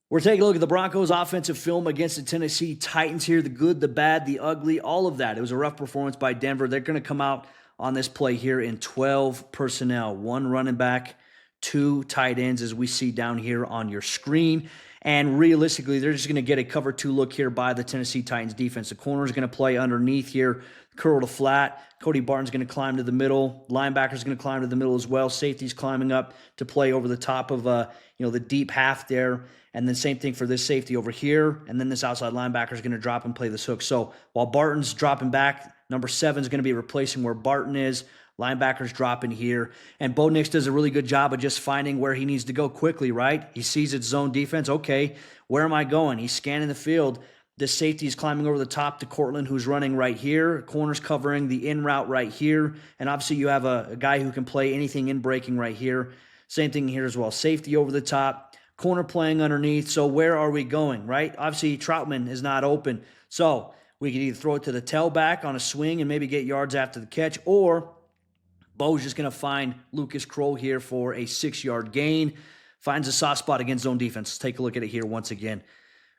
We're taking a look at the Broncos' offensive film against the Tennessee Titans here. The good, the bad, the ugly, all of that. It was a rough performance by Denver. They're going to come out on this play here in 12 personnel. 1 running back, 2 tight ends, as we see down here on your screen. And realistically, they're just going to get a cover 2 look here by the Tennessee Titans defense. The corner is going to play underneath here, curl to flat. Cody Barton's going to climb to the middle. Linebacker's going to climb to the middle as well. Safety's climbing up to play over the top of the deep half there. And then same thing for this safety over here. And then this outside linebacker is going to drop and play this hook. So while Barton's dropping back, number 7 is going to be replacing where Barton is. Linebacker's dropping here. And Bo Nix does a really good job of just finding where he needs to go quickly, right? He sees it's zone defense. Okay, where am I going? He's scanning the field. This safety is climbing over the top to Cortland, who's running right here. Corner's covering the in route right here. And obviously you have a guy who can play anything in breaking right here. Same thing here as well. Safety over the top. Corner playing underneath. So where are we going, right? Obviously, Troutman is not open. So we could either throw it to the tailback on a swing and maybe get yards after the catch, or Bo's just going to find Lucas Kroll here for a 6-yard gain. Finds a soft spot against zone defense. Let's take a look at it here once again.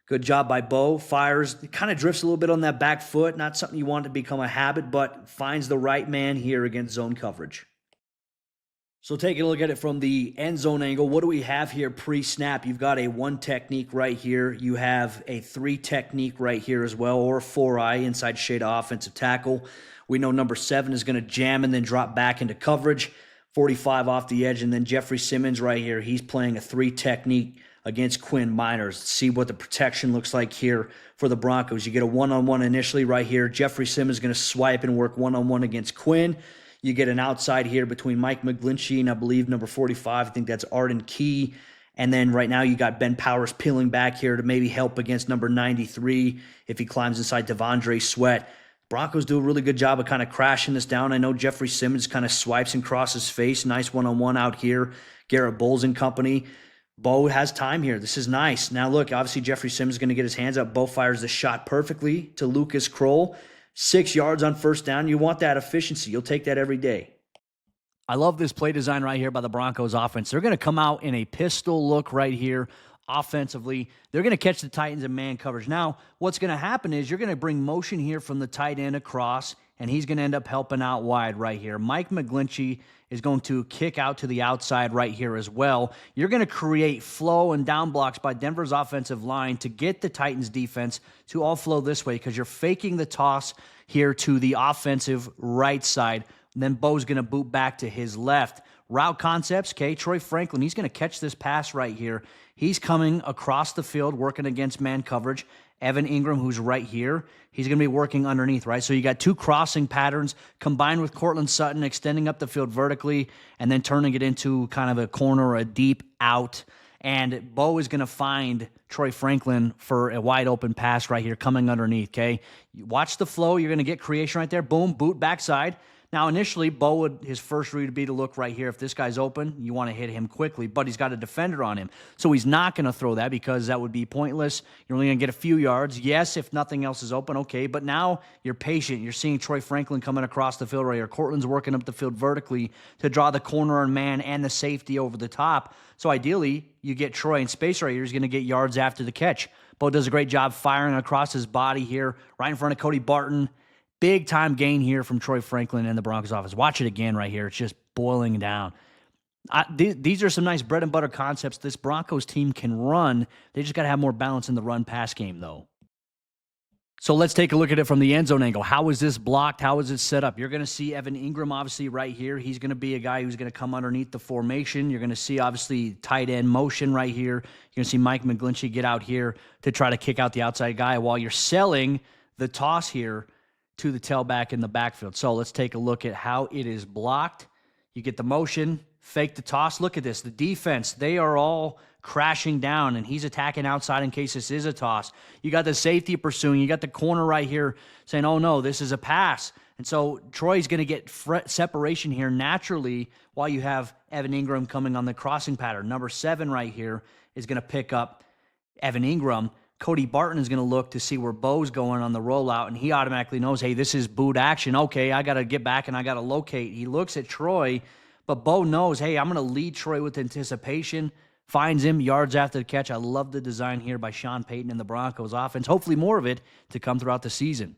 Good job by Bo. Fires. It kind of drifts a little bit on that back foot. Not something you want to become a habit, but finds the right man here against zone coverage. So taking a look at it from the end zone angle, what do we have here pre-snap? You've got a 1 technique right here. You have a 3 technique right here as well, or a 4-eye inside shade of offensive tackle. We know number 7 is going to jam and then drop back into coverage. 45 off the edge, and then Jeffrey Simmons right here. He's playing a 3 technique against Quinn Miners. See what the protection looks like here for the Broncos. You get a one-on-one initially right here. Jeffrey Simmons is going to swipe and work one-on-one against Quinn. You get an outside here between Mike McGlinchey and I believe number 45. I think that's Arden Key. And then right now you got Ben Powers peeling back here to maybe help against number 93 if he climbs inside Devondre Sweat. Broncos do a really good job of kind of crashing this down. I know Jeffrey Simmons kind of swipes and crosses face. Nice one-on-one out here. Garrett Bowles and company. Bo has time here. This is nice. Now look, obviously Jeffrey Simmons is going to get his hands up. Bo fires the shot perfectly to Lucas Kroll. 6 yards on first down. You want that efficiency. You'll take that every day. I love this play design right here by the Broncos offense. They're going to come out in a pistol look right here offensively. They're going to catch the Titans in man coverage. Now, what's going to happen is you're going to bring motion here from the tight end across, and he's going to end up helping out wide right here. Mike McGlinchey is going to kick out to the outside right here as well. You're going to create flow and down blocks by Denver's offensive line to get the Titans defense to all flow this way because you're faking the toss here to the offensive right side. And then Bo's going to boot back to his left. Route concepts, okay, Troy Franklin, he's going to catch this pass right here. He's coming across the field working against man coverage. Evan Ingram, who's right here, he's going to be working underneath, right? So you got 2 crossing patterns combined with Cortland Sutton extending up the field vertically and then turning it into kind of a corner or a deep out. And Bo is going to find Troy Franklin for a wide open pass right here coming underneath, okay? You watch the flow. You're going to get creation right there. Boom, boot backside. Now, initially, his first read would be to look right here. If this guy's open, you want to hit him quickly, but he's got a defender on him. So he's not going to throw that because that would be pointless. You're only going to get a few yards. Yes, if nothing else is open, okay, but now you're patient. You're seeing Troy Franklin coming across the field right here. Cortland's working up the field vertically to draw the corner and man and the safety over the top. So ideally, you get Troy in space right here. He's going to get yards after the catch. Bo does a great job firing across his body here right in front of Cody Barton. Big time gain here from Troy Franklin and the Broncos offense. Watch it again right here. It's just boiling down. These are some nice bread and butter concepts this Broncos team can run. They just got to have more balance in the run-pass game, though. So let's take a look at it from the end zone angle. How is this blocked? How is it set up? You're going to see Evan Ingram, obviously, right here. He's going to be a guy who's going to come underneath the formation. You're going to see, obviously, tight end motion right here. You're going to see Mike McGlinchey get out here to try to kick out the outside guy while you're selling the toss here to the tailback in the backfield. So let's take a look at how it is blocked. You get the motion, fake the toss. Look at this. The defense, they are all crashing down, and he's attacking outside in case this is a toss. You got the safety pursuing. You got the corner right here saying, oh, no, this is a pass. And so Troy's going to get separation here naturally while you have Evan Ingram coming on the crossing pattern. Number 7 right here is going to pick up Evan Ingram. Cody Barton is going to look to see where Bo's going on the rollout, and he automatically knows, hey, this is boot action. Okay, I got to get back and I got to locate. He looks at Troy, but Bo knows, hey, I'm going to lead Troy with anticipation, finds him, yards after the catch. I love the design here by Sean Payton and the Broncos offense. Hopefully more of it to come throughout the season.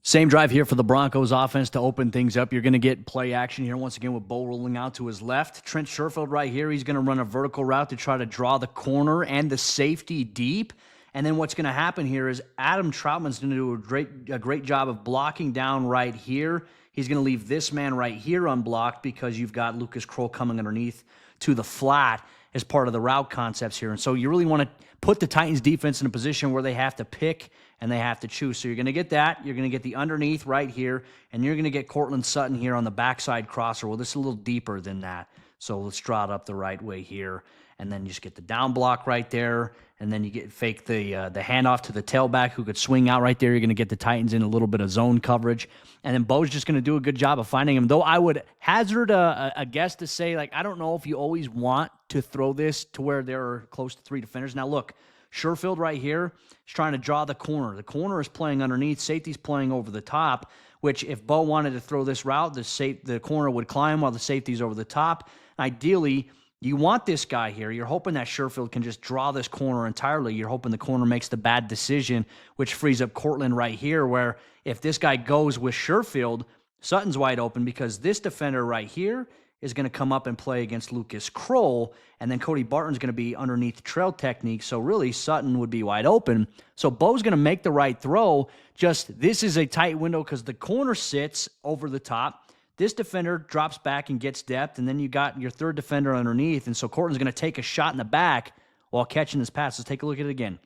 Same drive here for the Broncos offense to open things up. You're going to get play action here once again with Bo rolling out to his left. Trent Sherfield right here. He's going to run a vertical route to try to draw the corner and the safety deep. And then what's going to happen here is Adam Troutman's going to do a great job of blocking down right here. He's going to leave this man right here unblocked because you've got Lucas Kroll coming underneath to the flat as part of the route concepts here. And so you really want to put the Titans defense in a position where they have to pick and they have to choose. So you're going to get that. You're going to get the underneath right here, and you're going to get Cortland Sutton here on the backside crosser. Well, this is a little deeper than that. So let's draw it up the right way here. And then you just get the down block right there, and then you get fake the handoff to the tailback who could swing out right there. You're going to get the Titans in a little bit of zone coverage, and then Bo's just going to do a good job of finding him. Though I would hazard a guess to say, like, I don't know if you always want to throw this to where there are close to 3 defenders. Now look, Sherfield right here is trying to draw the corner. The corner is playing underneath. Safety's playing over the top, which if Bo wanted to throw this route, the corner would climb while the safety's over the top. Ideally, you want this guy here. You're hoping that Sherfield can just draw this corner entirely. You're hoping the corner makes the bad decision, which frees up Cortland right here, where if this guy goes with Sherfield, Sutton's wide open because this defender right here is going to come up and play against Lucas Kroll, and then Cody Barton's going to be underneath trail technique, so really Sutton would be wide open. So Bo's going to make the right throw, just this is a tight window because the corner sits over the top. This defender drops back and gets depth, and then you got your third defender underneath, and so Cortland's going to take a shot in the back while catching this pass. Let's take a look at it again.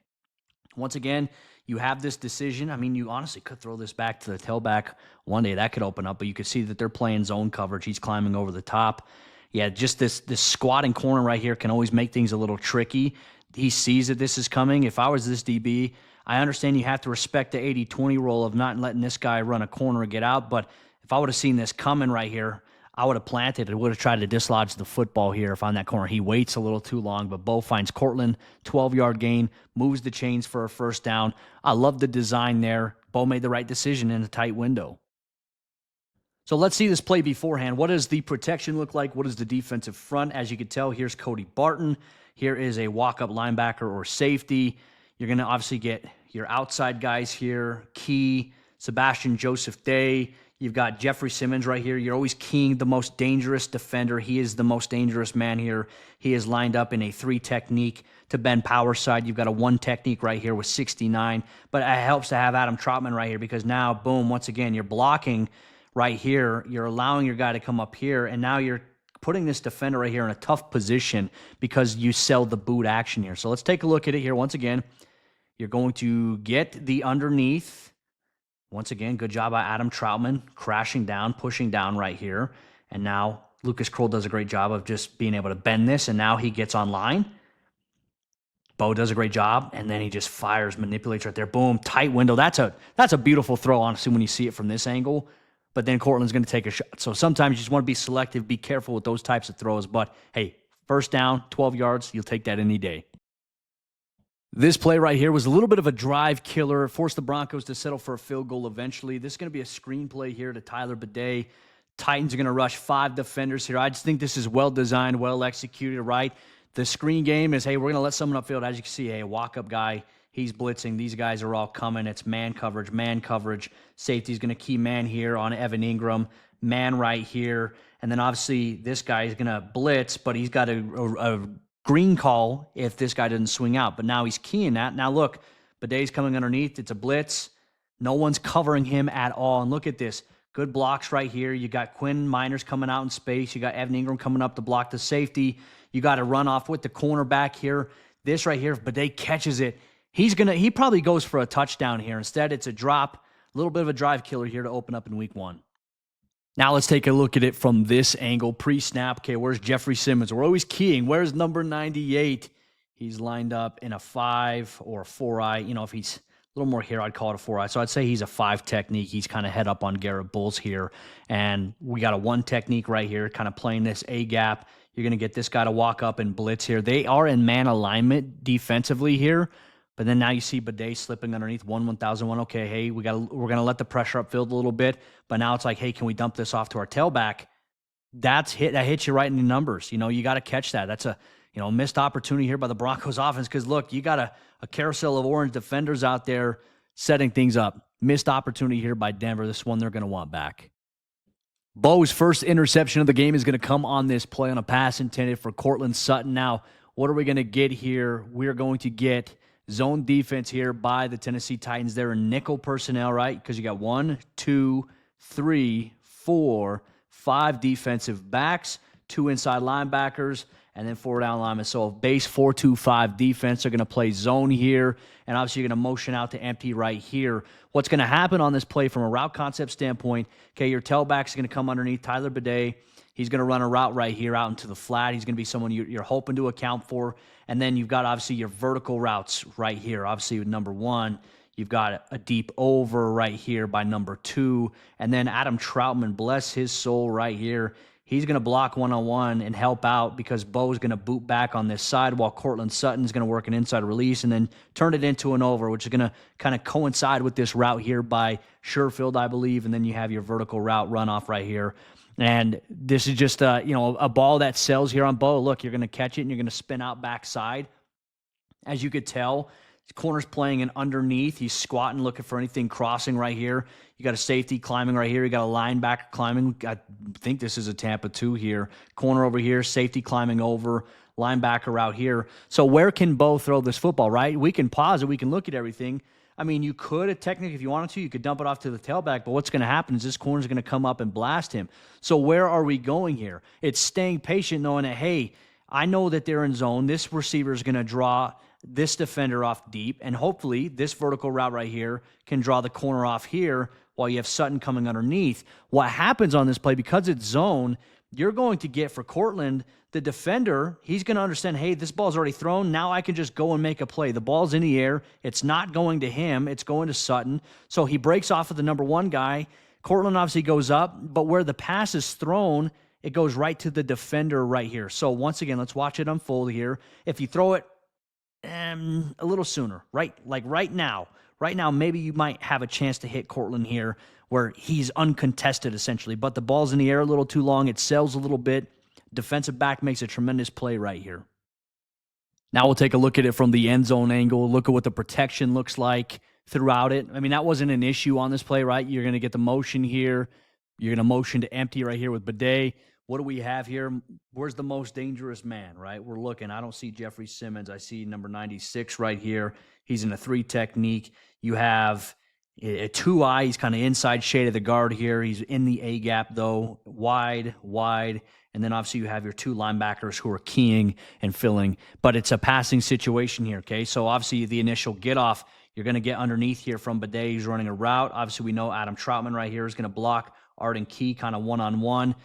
Once again, you have this decision. I mean, you honestly could throw this back to the tailback one day. That could open up, but you could see that they're playing zone coverage. He's climbing over the top. Yeah, just this squatting corner right here can always make things a little tricky. He sees that this is coming. If I was this DB, I understand you have to respect the 80-20 rule of not letting this guy run a corner and get out, but if I would have seen this coming right here, I would have planted. I would have tried to dislodge the football here if on that corner. He waits a little too long, but Bo finds Cortland, 12-yard gain, moves the chains for a first down. I love the design there. Bo made the right decision in a tight window. So let's see this play beforehand. What does the protection look like? What is the defensive front? As you can tell, here's Cody Barton. Here is a walk-up linebacker or safety. You're going to obviously get your outside guys here, Key, Sebastian Joseph Day. You've got Jeffrey Simmons right here. You're always keying the most dangerous defender. He is the most dangerous man here. He is lined up in a 3 technique to Ben Power's side. You've got a 1 technique right here with 69. But it helps to have Adam Troutman right here because now, boom, once again, you're blocking right here. You're allowing your guy to come up here, and now you're putting this defender right here in a tough position because you sell the boot action here. So let's take a look at it here once again. You're going to get the underneath. Once again, good job by Adam Troutman, crashing down, pushing down right here. And now Lucas Kroll does a great job of just being able to bend this, and now he gets online. Bo does a great job, and then he just fires, manipulates right there. Boom, tight window. That's a beautiful throw, honestly, when you see it from this angle. But then Cortland's going to take a shot. So sometimes you just want to be selective, be careful with those types of throws. But, hey, first down, 12 yards, you'll take that any day. This play right here was a little bit of a drive killer. Forced the Broncos to settle for a field goal eventually. This is going to be a screen play here to Tyler Bidet. Titans are going to rush 5 defenders here. I just think this is well designed, well executed, right? The screen game is, hey, we're going to let someone upfield. As you can see, hey, a walk-up guy, he's blitzing. These guys are all coming. It's man coverage, man coverage. Safety's going to key man here on Evan Ingram, man right here. And then obviously this guy is going to blitz, but he's got a green call if this guy doesn't swing out. But now he's keying that. Now look, Bidet's coming underneath. It's a blitz. No one's covering him at all. And look at this. Good blocks right here. You got Quinn Miners coming out in space. You got Evan Ingram coming up to block the safety. You got to run off with the cornerback here. This right here, if Bidet catches it, he probably goes for a touchdown here. Instead, it's a drop. A little bit of a drive killer here to open up in week 1. Now let's take a look at it from this angle, pre-snap. Okay, where's Jeffrey Simmons? We're always keying. Where's number 98? He's lined up in a 5 or a 4-eye. You know, if he's a little more here, I'd call it a 4-eye. So I'd say he's a 5 technique. He's kind of head up on Garrett Bowles here. And we got a 1 technique right here, kind of playing this A-gap. You're going to get this guy to walk up and blitz here. They are in man alignment defensively here. But then now you see Bidet slipping underneath 1001. Okay, hey, we're gonna let the pressure upfield a little bit. But now it's like, hey, can we dump this off to our tailback? That hits you right in the numbers. You know, you got to catch that. missed opportunity here by the Broncos offense because, look, you got a carousel of orange defenders out there setting things up. Missed opportunity here by Denver. This one they're going to want back. Bo's first interception of the game is going to come on this play on a pass intended for Courtland Sutton. Now, what are we going to get here? We're going to get zone defense here by the Tennessee Titans. They're in nickel personnel, right? Because you got 1, 2, 3, 4, 5 defensive backs, 2 inside linebackers, and then 4 down linemen. So base 4-2-5 defense. They're going to play zone here, and obviously you're going to motion out to empty right here. What's going to happen on this play from a route concept standpoint, okay, your tailback's going to come underneath Tyler Bidet. He's going to run a route right here out into the flat. He's going to be someone you're hoping to account for. And then you've got, obviously, your vertical routes right here. Obviously, with number 1, you've got a deep over right here by number 2. And then Adam Troutman, bless his soul right here. He's going to block one-on-one and help out because Bo's going to boot back on this side while Courtland Sutton's going to work an inside release and then turn it into an over, which is going to kind of coincide with this route here by Sherfield, I believe. And then you have your vertical route runoff right here. And this is just a ball that sells here on Bo. Look, you're going to catch it and you're going to spin out backside. As you could tell, his corner's playing in underneath. He's squatting, looking for anything crossing right here. You got a safety climbing right here. You got a linebacker climbing. I think this is a Tampa 2 here. Corner over here, safety climbing over, linebacker out here. So where can Bo throw this football, right? We can pause it. We can look at everything. I mean, you could, technically, if you wanted to, you could dump it off to the tailback, but what's going to happen is this corner's going to come up and blast him. So where are we going here? It's staying patient, knowing that, hey, I know that they're in zone. This receiver is going to draw this defender off deep, and hopefully this vertical route right here can draw the corner off here while you have Sutton coming underneath. What happens on this play, because it's zone, you're going to get for Courtland, the defender, he's going to understand, hey, this ball's already thrown. Now I can just go and make a play. The ball's in the air. It's not going to him. It's going to Sutton. So he breaks off of the number 1 guy. Courtland obviously goes up, but where the pass is thrown, it goes right to the defender right here. So once again, let's watch it unfold here. If you throw it a little sooner, right? Like right now, maybe you might have a chance to hit Courtland here where he's uncontested essentially, but the ball's in the air a little too long. It sells a little bit. Defensive back makes a tremendous play right here. Now we'll take a look at it from the end zone angle. Look at what the protection looks like throughout it. I mean, that wasn't an issue on this play, right? You're going to get the motion here. You're going to motion to empty right here with Bidet. What do we have here? Where's the most dangerous man, right? We're looking. I don't see Jeffrey Simmons. I see number 96 right here. He's in a 3 technique. You have a 2-eye. He's kind of inside shade of the guard here. He's in the A gap, though. Wide. And then obviously you have your 2 linebackers who are keying and filling. But it's a passing situation here, okay? So obviously the initial get off, you're going to get underneath here from Bidet. He's running a route. Obviously we know Adam Troutman right here is going to block Arden Key kind of one-on-one.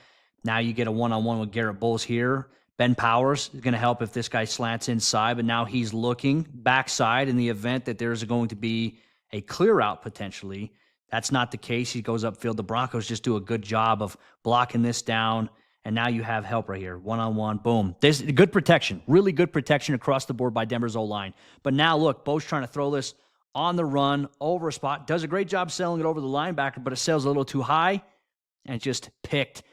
Now you get a one-on-one with Garrett Bowles here. Ben Powers is going to help if this guy slants inside, but now he's looking backside in the event that there's going to be a clear out potentially. That's not the case. He goes upfield. The Broncos just do a good job of blocking this down, and now you have help right here. One-on-one, boom. There's good protection, really good protection across the board by Denver's O-line. But now, look, Bo's trying to throw this on the run, over a spot. Does a great job selling it over the linebacker, but it sails a little too high, and it's just picked.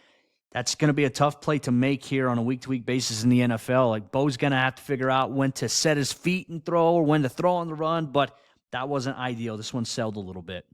That's going to be a tough play to make here on a week-to-week basis in the NFL. Like, Bo's going to have to figure out when to set his feet and throw or when to throw on the run, but that wasn't ideal. This one sailed a little bit.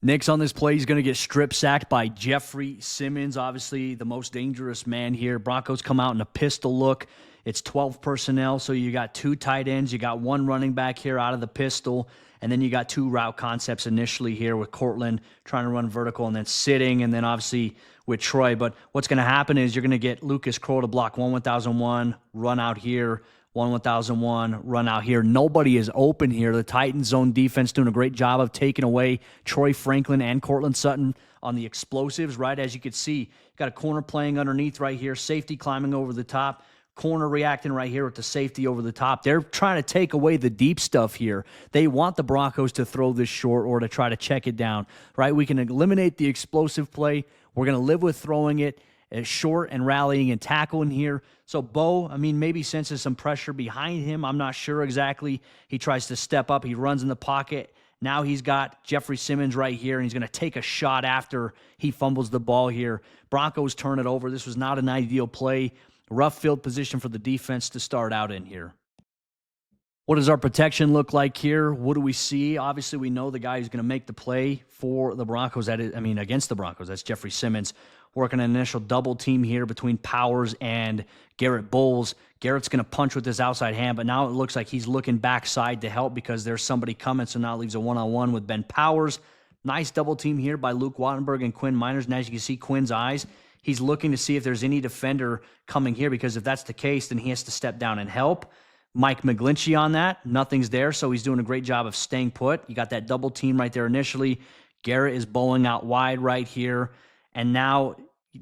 Nix on this play, he's going to get strip sacked by Jeffrey Simmons, obviously the most dangerous man here. Broncos come out in a pistol look. It's 12 personnel, so you got 2 tight ends. You got 1 running back here out of the pistol, and then you got 2 route concepts initially here with Courtland trying to run vertical and then sitting, and then obviously with Troy. But what's going to happen is you're going to get Lucas Kroll to block 1-1001, run out here, 1-1001, run out here. Nobody is open here. The Titans zone defense doing a great job of taking away Troy Franklin and Courtland Sutton on the explosives, right? As you can see, got a corner playing underneath right here, safety climbing over the top, corner reacting right here with the safety over the top. They're trying to take away the deep stuff here. They want the Broncos to throw this short or to try to check it down, right? We can eliminate the explosive play. We're going to live with throwing it short and rallying and tackling here. So Bo, I mean, maybe senses some pressure behind him. I'm not sure exactly. He tries to step up. He runs in the pocket. Now he's got Jeffrey Simmons right here, and he's going to take a shot after he fumbles the ball here. Broncos turn it over. This was not an ideal play. Rough field position for the defense to start out in here. What does our protection look like here? What do we see? Obviously, we know the guy who's going to make the play for the Broncos. Against the Broncos. That's Jeffrey Simmons working an initial double team here between Powers and Garrett Bowles. Garrett's going to punch with his outside hand, but now it looks like he's looking backside to help because there's somebody coming, so now it leaves a one-on-one with Ben Powers. Nice double team here by Luke Wattenberg and Quinn Miners, and as you can see, Quinn's eyes, he's looking to see if there's any defender coming here, because if that's the case, then he has to step down and help. Mike McGlinchey on that. Nothing's there, so he's doing a great job of staying put. You got that double team right there initially. Garrett is bowling out wide right here. And now,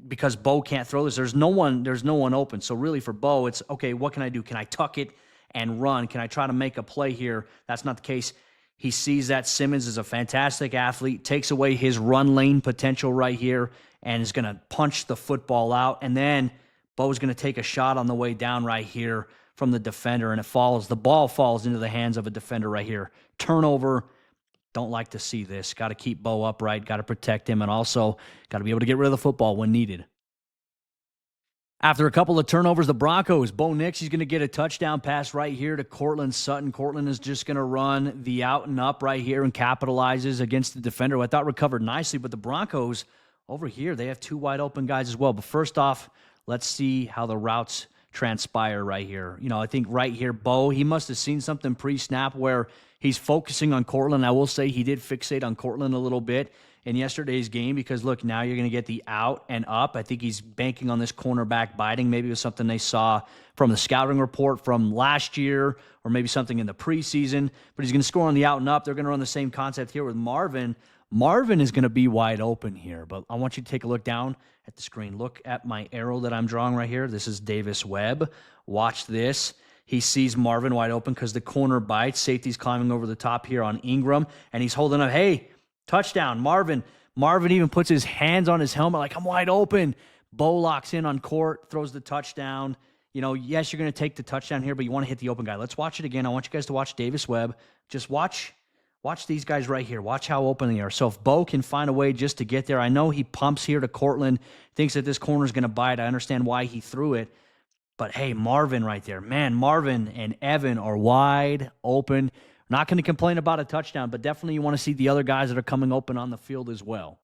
because Bo can't throw this, there's no one open. So really for Bo, it's, okay, what can I do? Can I tuck it and run? Can I try to make a play here? That's not the case. He sees that Simmons is a fantastic athlete, takes away his run lane potential right here, and is going to punch the football out. And then Bo's going to take a shot on the way down right here from the defender, and the ball falls into the hands of a defender right here. Turnover. Don't like to see this. Got to keep Bo upright, got to protect him, and also got to be able to get rid of the football when needed. After a couple of turnovers, the Broncos, Bo Nix, he's going to get a touchdown pass right here to Cortland Sutton. Cortland is just going to run the out and up right here and capitalizes against the defender, who I thought recovered nicely, but the Broncos over here, they have two wide open guys as well. But first off, let's see how the routes transpire right here. I think right here, Bo, he must have seen something pre-snap where he's focusing on Cortland. I will say he did fixate on Cortland a little bit in yesterday's game because, look, now you're going to get the out and up. I think he's banking on this cornerback biting. Maybe it was something they saw from the scouting report from last year or maybe something in the preseason. But he's going to score on the out and up. They're going to run the same concept here with Marvin. Marvin is going to be wide open here, but I want you to take a look down at the screen. Look at my arrow that I'm drawing right here. This is Davis Webb. Watch this. He sees Marvin wide open because the corner bites. Safety's climbing over the top here on Ingram, and he's holding up, hey, touchdown, Marvin. Marvin even puts his hands on his helmet like, I'm wide open. Bo locks in on court, throws the touchdown. Yes, you're going to take the touchdown here, but you want to hit the open guy. Let's watch it again. I want you guys to watch Davis Webb. Just watch these guys right here. Watch how open they are. So if Bo can find a way just to get there, I know he pumps here to Cortland, thinks that this corner is going to bite. I understand why he threw it. But, hey, Marvin right there. Man, Marvin and Evan are wide open. Not going to complain about a touchdown, but definitely you want to see the other guys that are coming open on the field as well.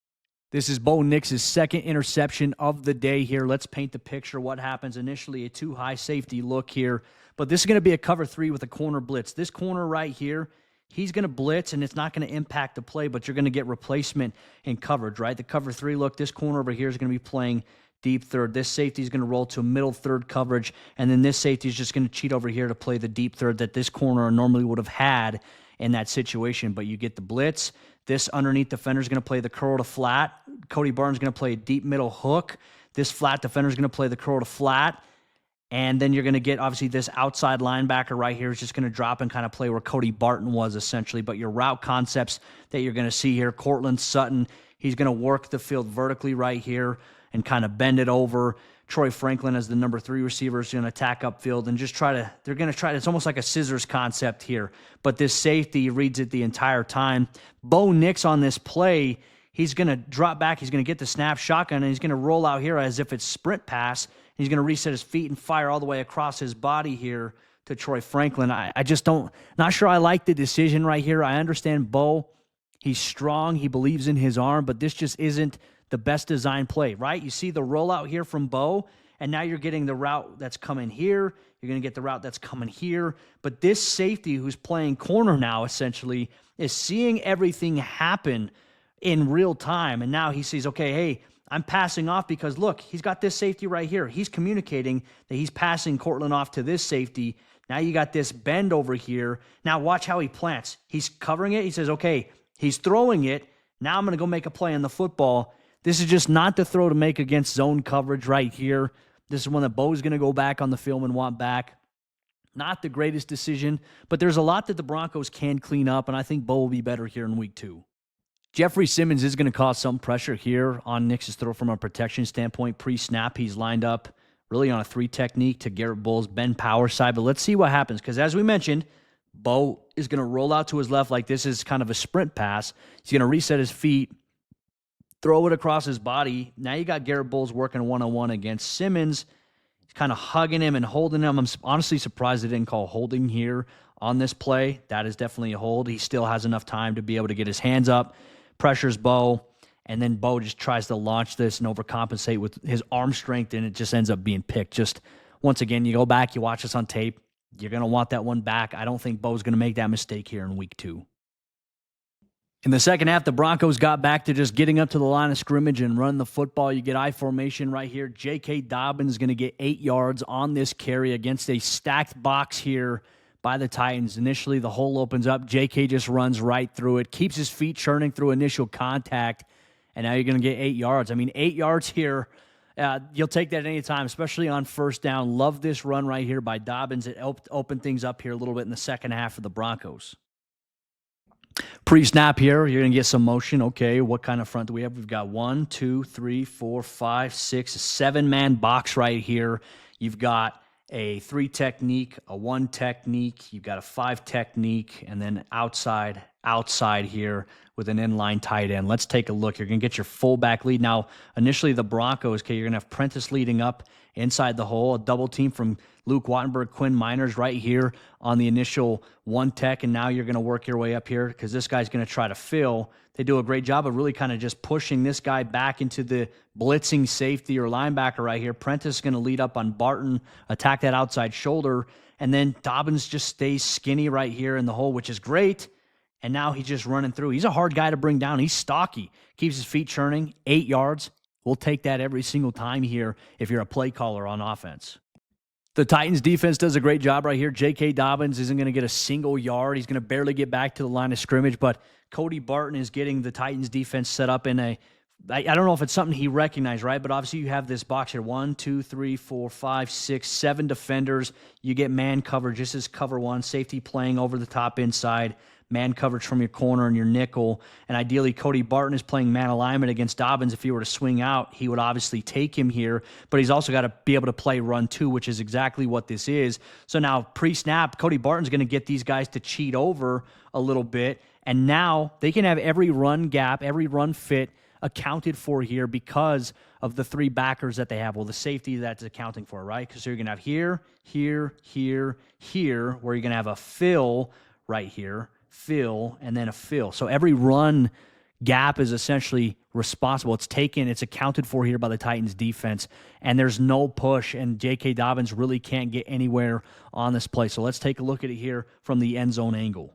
This is Bo Nix's second interception of the day here. Let's paint the picture. What happens initially, a too-high safety look here. But this is going to be a cover 3 with a corner blitz. This corner right here, he's going to blitz, and it's not going to impact the play, but you're going to get replacement in coverage, right? The cover 3 look, this corner over here is going to be playing deep third. This safety is going to roll to a middle third coverage, and then this safety is just going to cheat over here to play the deep third that this corner normally would have had in that situation. But you get the blitz. This underneath defender is going to play the curl to flat. Cody Barnes is going to play a deep middle hook. This flat defender is going to play the curl to flat. And then you're going to get, obviously, this outside linebacker right here is just going to drop and kind of play where Cody Barton was, essentially. But your route concepts that you're going to see here, Cortland Sutton, he's going to work the field vertically right here and kind of bend it over. Troy Franklin as the number 3 receiver is going to attack upfield and just they're going to try to, it's almost like a scissors concept here. But this safety reads it the entire time. Bo Nix on this play, he's going to drop back, he's going to get the snap shotgun, and he's going to roll out here as if it's sprint pass. He's going to reset his feet and fire all the way across his body here to Troy Franklin. I just not sure I like the decision right here. I understand Bo, he's strong, he believes in his arm, but this just isn't the best design play, right? You see the rollout here from Bo, and now you're getting the route that's coming here. You're going to get the route that's coming here. But this safety who's playing corner now, essentially, is seeing everything happen in real time. And now he sees, okay, hey, I'm passing off because, look, he's got this safety right here. He's communicating that he's passing Cortland off to this safety. Now you got this bend over here. Now watch how he plants. He's covering it. He says, okay, he's throwing it. Now I'm going to go make a play on the football. This is just not the throw to make against zone coverage right here. This is one that Bo's going to go back on the film and want back. Not the greatest decision, but there's a lot that the Broncos can clean up, and I think Bo will be better here in week 2. Jeffrey Simmons is going to cause some pressure here on Nix's throw from a protection standpoint. Pre-snap, he's lined up really on a 3 technique to Garrett Bowles, Ben Powers side, but let's see what happens, because as we mentioned, Bo is going to roll out to his left like this is kind of a sprint pass. He's going to reset his feet, throw it across his body. Now you got Garrett Bowles working one-on-one against Simmons. kind of hugging him and holding him. I'm honestly surprised they didn't call holding here on this play. That is definitely a hold. He still has enough time to be able to get his hands up, pressures Bo, and then Bo just tries to launch this and overcompensate with his arm strength, and it just ends up being picked. Just once again, you go back, you watch this on tape, you're going to want that one back. I don't think Bo's going to make that mistake here in week 2. In the second half, the Broncos got back to just getting up to the line of scrimmage and running the football. You get I formation right here. J.K. Dobbins is going to get 8 yards on this carry against a stacked box here by the Titans. Initially, the hole opens up. J.K. just runs right through it, keeps his feet churning through initial contact, and now you're going to get 8 yards. I mean, 8 yards here, you'll take that any time, especially on first down. Love this run right here by Dobbins. It opened things up here a little bit in the second half for the Broncos. Pre-snap here, you're going to get some motion. Okay, what kind of front do we have? We've got 1, 2, 3, 4, 5, 6, a 7-man box right here. You've got a 3 technique, a 1 technique, you've got a 5 technique, and then outside here with an inline tight end. Let's take a look. You're going to get your fullback lead. Now, initially the Broncos, okay, you're going to have Prentice leading up inside the hole, a double team from Luke Wattenberg, Quinn Miners right here on the initial 1 tech, and now you're going to work your way up here because this guy's going to try to fill. They do a great job of really kind of just pushing this guy back into the blitzing safety or linebacker right here. Prentice is going to lead up on Barton, attack that outside shoulder, and then Dobbins just stays skinny right here in the hole, which is great. And now he's just running through. He's a hard guy to bring down. He's stocky. Keeps his feet churning. 8 yards. We'll take that every single time here if you're a play caller on offense. The Titans defense does a great job right here. J.K. Dobbins isn't going to get a single yard. He's going to barely get back to the line of scrimmage, but Cody Barton is getting the Titans defense set up in a, I don't know if it's something he recognized, right? But obviously you have this box here. 1, 2, 3, 4, 5, 6, 7 defenders. You get man coverage. This is cover 1. Safety playing over the top inside. Man coverage from your corner and your nickel. And ideally, Cody Barton is playing man alignment against Dobbins. If he were to swing out, he would obviously take him here. But he's also got to be able to play run 2, which is exactly what this is. So now, pre-snap, Cody Barton's going to get these guys to cheat over a little bit. And now they can have every run gap, every run fit accounted for here because of the 3 backers that they have. Well, the safety that's accounting for, right? Because you're going to have here, where you're going to have a fill right here, fill, and then a fill. So every run gap is essentially responsible. It's accounted for here by the Titans defense, and there's no push, and J.K. Dobbins really can't get anywhere on this play. So let's take a look at it here from the end zone angle.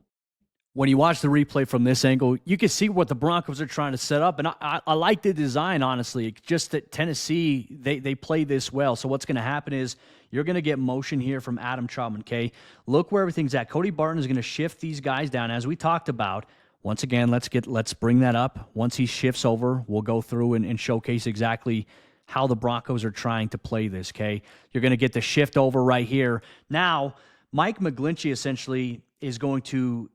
When you watch the replay from this angle, you can see what the Broncos are trying to set up, and I like the design, honestly. Just that Tennessee, they play this well. So what's going to happen is you're going to get motion here from Adam Trautman, okay? Look where everything's at. Cody Barton is going to shift these guys down, as we talked about. Once again, let's bring that up. Once he shifts over, we'll go through and showcase exactly how the Broncos are trying to play this, okay? You're going to get the shift over right here. Now, Mike McGlinchey essentially is going to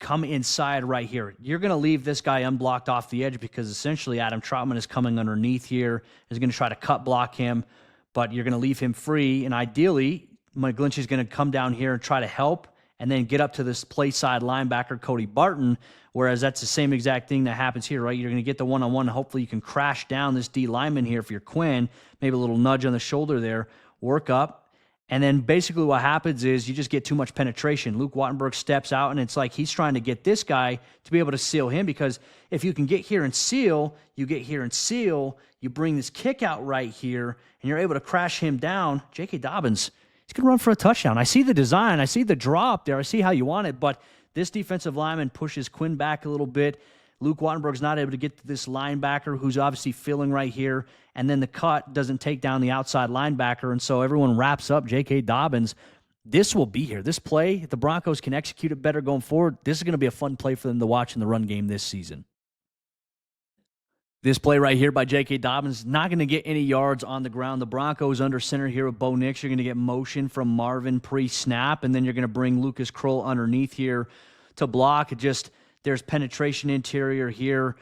come inside right here. You're going to leave this guy unblocked off the edge because essentially Adam Trautman is coming underneath here, is going to try to cut block him, but you're going to leave him free, and ideally, McGlinchey is going to come down here and try to help and then get up to this play side linebacker, Cody Barton, whereas that's the same exact thing that happens here, right? You're going to get the one-on-one, and hopefully you can crash down this D lineman here if you're Quinn, maybe a little nudge on the shoulder there, work up. And then basically what happens is you just get too much penetration. Luke Wattenberg steps out, and it's like he's trying to get this guy to be able to seal him, because if you can get here and seal, you bring this kick out right here, and you're able to crash him down. J.K. Dobbins, he's going to run for a touchdown. I see the design. I see the drop there. I see how you want it, but this defensive lineman pushes Quinn back a little bit. Luke Wattenberg's not able to get to this linebacker who's obviously filling right here, and then the cut doesn't take down the outside linebacker, and so everyone wraps up J.K. Dobbins. This will be here. This play, if the Broncos can execute it better going forward, this is going to be a fun play for them to watch in the run game this season. This play right here by J.K. Dobbins, not going to get any yards on the ground. The Broncos under center here with Bo Nix. You're going to get motion from Marvin pre-snap, and then you're going to bring Lucas Krull underneath here to block. There's penetration interior here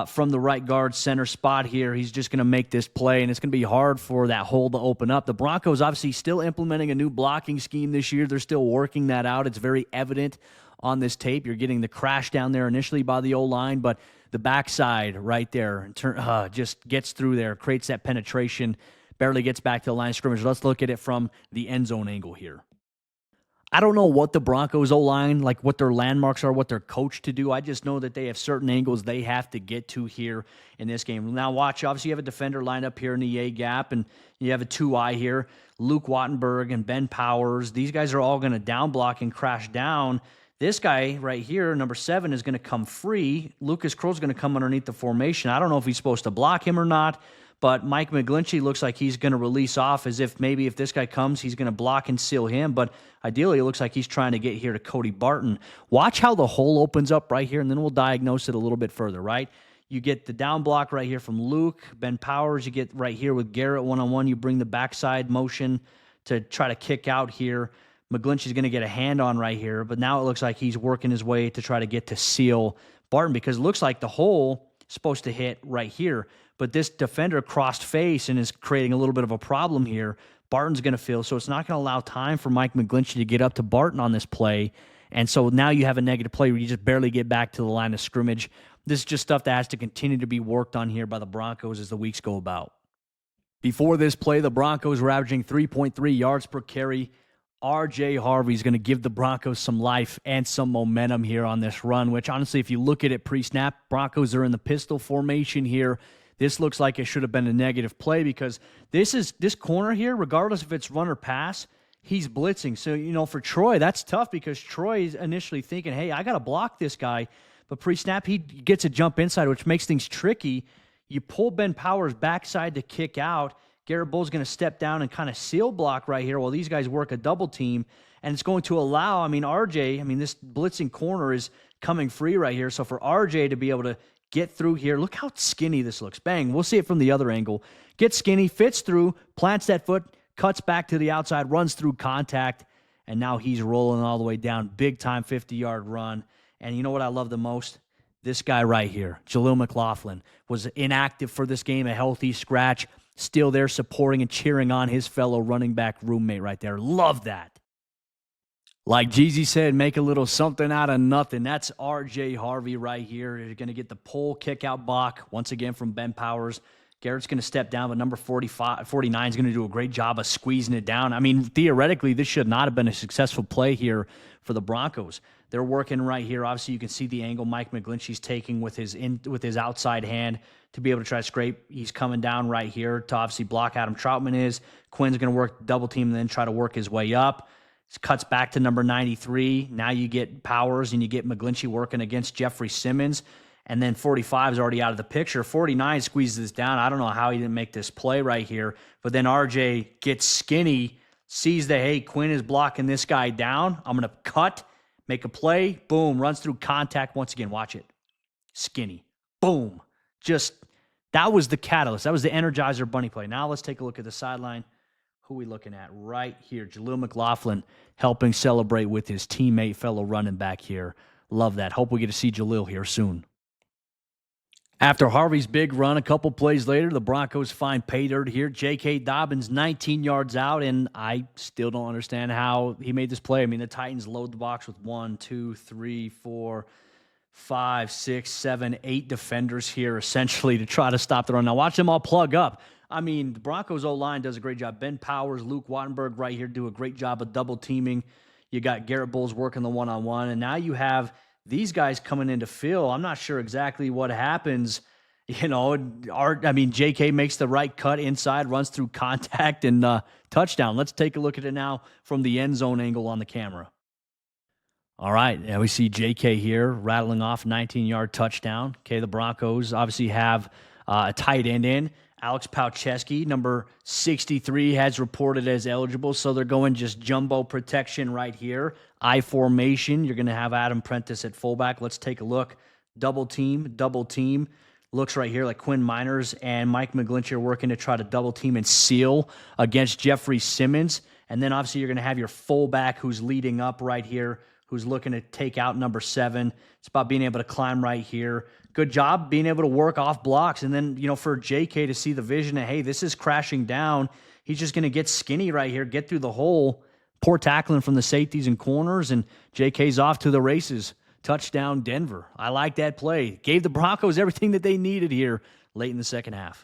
from the right guard center spot here. He's just going to make this play, and it's going to be hard for that hole to open up. The Broncos obviously still implementing a new blocking scheme this year. They're still working that out. It's very evident on this tape. You're getting the crash down there initially by the O-line, but the backside right there just gets through there, creates that penetration, barely gets back to the line of scrimmage. Let's look at it from the end zone angle here. I don't know what the Broncos O-line, like what their landmarks are, what they're coached to do. I just know that they have certain angles they have to get to here in this game. Now watch, obviously you have a defender lined up here in the A gap, and you have a 2-eye here. Luke Wattenberg and Ben Powers, these guys are all going to down block and crash down. This guy right here, number 7, is going to come free. Lucas Crow's going to come underneath the formation. I don't know if he's supposed to block him or not, but Mike McGlinchey looks like he's going to release off as if maybe if this guy comes, he's going to block and seal him. But ideally, it looks like he's trying to get here to Cody Barton. Watch how the hole opens up right here, and then we'll diagnose it a little bit further, right? You get the down block right here from Luke. Ben Powers, you get right here with Garrett one-on-one. You bring the backside motion to try to kick out here. McGlinchey's going to get a hand on right here, but now it looks like he's working his way to try to get to seal Barton because it looks like the hole is supposed to hit right here. But this defender crossed face and is creating a little bit of a problem here. Barton's going to feel, so it's not going to allow time for Mike McGlinchey to get up to Barton on this play. And so now you have a negative play where you just barely get back to the line of scrimmage. This is just stuff that has to continue to be worked on here by the Broncos as the weeks go about. Before this play, the Broncos were averaging 3.3 yards per carry. R.J. Harvey's going to give the Broncos some life and some momentum here on this run, which honestly, if you look at it pre-snap, Broncos are in the pistol formation here. This looks like it should have been a negative play because this corner here, regardless if it's run or pass, he's blitzing. So, for Troy, that's tough because Troy is initially thinking, hey, I got to block this guy. But pre-snap, he gets a jump inside, which makes things tricky. You pull Ben Powers backside to kick out. Garrett Bull's going to step down and kind of seal block right here while these guys work a double team. And it's going to allow, RJ, this blitzing corner is coming free right here. So for RJ to be able to get through here, look how skinny this looks. Bang, we'll see it from the other angle. Gets skinny, fits through, plants that foot, cuts back to the outside, runs through contact, and now he's rolling all the way down. Big time 50-yard run. And you know what I love the most? This guy right here, Jaleel McLaughlin, was inactive for this game, a healthy scratch, still there supporting and cheering on his fellow running back roommate right there. Love that. Like Jeezy said, make a little something out of nothing. That's R.J. Harvey right here. You're going to get the pull kick-out block once again from Ben Powers. Garrett's going to step down, but number 49 is going to do a great job of squeezing it down. Theoretically, this should not have been a successful play here for the Broncos. They're working right here. Obviously, you can see the angle Mike McGlinchey's taking with his outside hand to be able to try to scrape. He's coming down right here to obviously block Adam Troutman is. Quinn's going to work double team and then try to work his way up. Cuts back to number 93. Now you get Powers and you get McGlinchey working against Jeffrey Simmons. And then 45 is already out of the picture. 49 squeezes this down. I don't know how he didn't make this play right here. But then RJ gets skinny, sees that, hey, Quinn is blocking this guy down. I'm going to cut, make a play. Boom, runs through contact once again. Watch it. Skinny. Boom. That was the catalyst. That was the Energizer Bunny play. Now let's take a look at the sideline. Who are we looking at right here? Jaleel McLaughlin helping celebrate with his teammate, fellow running back here. Love that. Hope we get to see Jaleel here soon. After Harvey's big run, a couple plays later, the Broncos find pay dirt here. J.K. Dobbins 19 yards out, and I still don't understand how he made this play. The Titans load the box with 1, 2, 3, 4, 5, 6, 7, 8 defenders here essentially to try to stop the run. Now watch them all plug up. The Broncos O-line does a great job. Ben Powers, Luke Wattenberg right here do a great job of double teaming. You got Garrett Bowles working the one-on-one, and now you have these guys coming into fill. I'm not sure exactly what happens. JK makes the right cut inside, runs through contact, and touchdown. Let's take a look at it now from the end zone angle on the camera. All right, and we see JK here rattling off 19-yard touchdown. Okay, the Broncos obviously have a tight end in. Alex Paucheski, number 63, has reported as eligible, so they're going just jumbo protection right here. I formation, you're going to have Adam Prentice at fullback. Let's take a look. Double team. Looks right here like Quinn Miners and Mike McGlinchey are working to try to double team and seal against Jeffrey Simmons. And then obviously you're going to have your fullback who's leading up right here, who's looking to take out number 7. It's about being able to climb right here. Good job being able to work off blocks. And then, for JK to see the vision that, hey, this is crashing down. He's just going to get skinny right here, get through the hole. Poor tackling from the safeties and corners, and JK's off to the races. Touchdown, Denver. I like that play. Gave the Broncos everything that they needed here late in the second half.